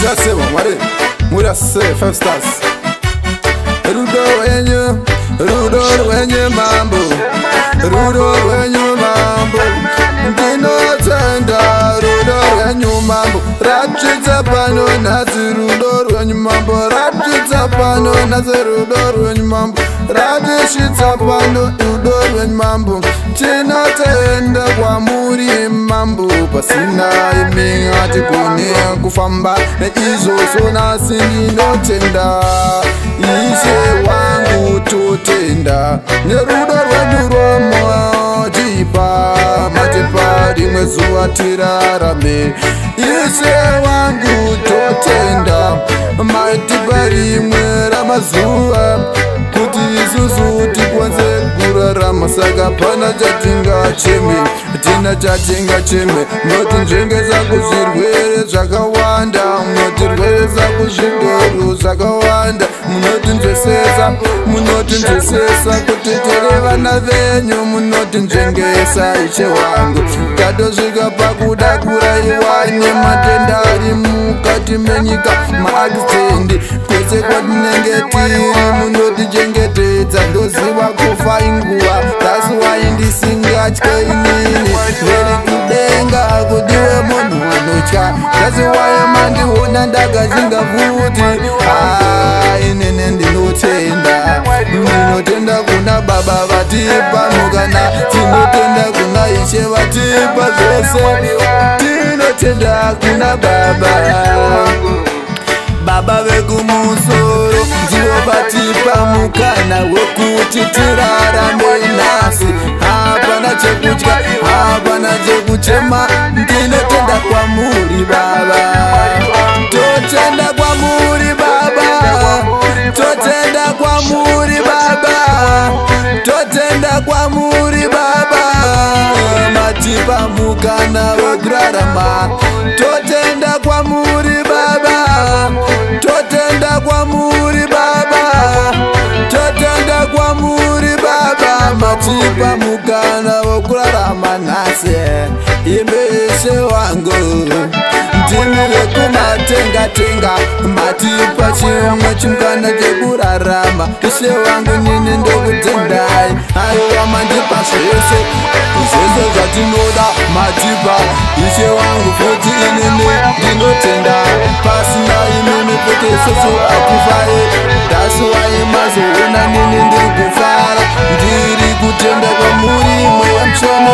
Sase mwari Mura se 5 stars Rudo wenye mambo Rudo wenye mambo Ndino tenda Rudo wenye mambo Rapchita pano nazi Rudo wenye mambo Rapchita pano nazi Rudo wenye mambo Rapchita pano Rudo wenye mambo Chino tenda kwa muri mambo Pasina iminga tikune kufamba Na izo sona sinino tenda Ise wangu tutenda Nerudo wenye romo Jipa Matipa rimwe zuwa tirarame Ise wangu tutenda Matipa rimwe ramazuwa Kuti isusu tikwanze kurarama Saka pana chatinga cheme Tina chatinga cheme Noti njengeza kuzirwere zvakawanda Munoti rweza kuzvigoro zvakawanda Munoti nzvesesa Kuti tere vana venyu Munoti njengesa iche wangu Katosvika pakuda kuraiwa Nematenda ari mukati menyika Maakstendi Kwese kwatinenge tiri Munoti chengetedza Ndoziva kufa inguva That's why ndisingatye inini Veri kudenga kudiwe munhu anotya That's why mandiona ndagazinga futi Inene ndinotenda Ndinotenda kuna baba vatipa mukana Tinotenda kuna ishe vatipa zvese Tinotenda kuna Baba vekumusoro Ndivo vatipa mukana Wekuti tirarame nasi Hapana chekutya, hapana chekuchema Ndinotenda kwa muri baba Totenda kwa muri baba Totenda kwa muri baba Totenda kwa muri baba Matipa mukana wekurarama Totenda kwa muri baba Totenda kwa muri baba Totenda kwa muri baba Matipa mukana wekurarama nase Imeshe wangu Ndimire kumatenga Matipa chimwe chimkana chekurarama Ishe wangu nini ndokutendai Aiwa mandipa zvese Zvese zvatinoda Matipa Ishe wangu futi inini ndinotenda Pasina imini futi isusu akufai That's why mazoona nini ndiri kufara Ndiri kutenda kwa muri mweya mchono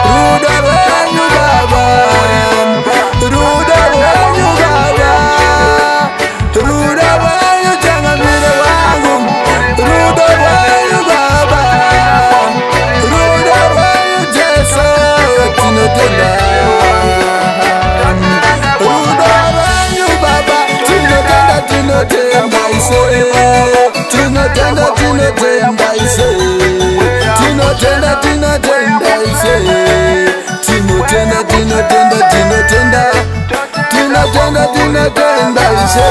Rudo rwenyu baba Rudo rwenyu baba Rudo rwenyu changamire wangu Rudo rwenyu baba Rudo rwenyu Jesu Tinotenda Rudo rwenyu baba Tinotenda ise Tinotenda ise Tinotenda ise Tinotenda ise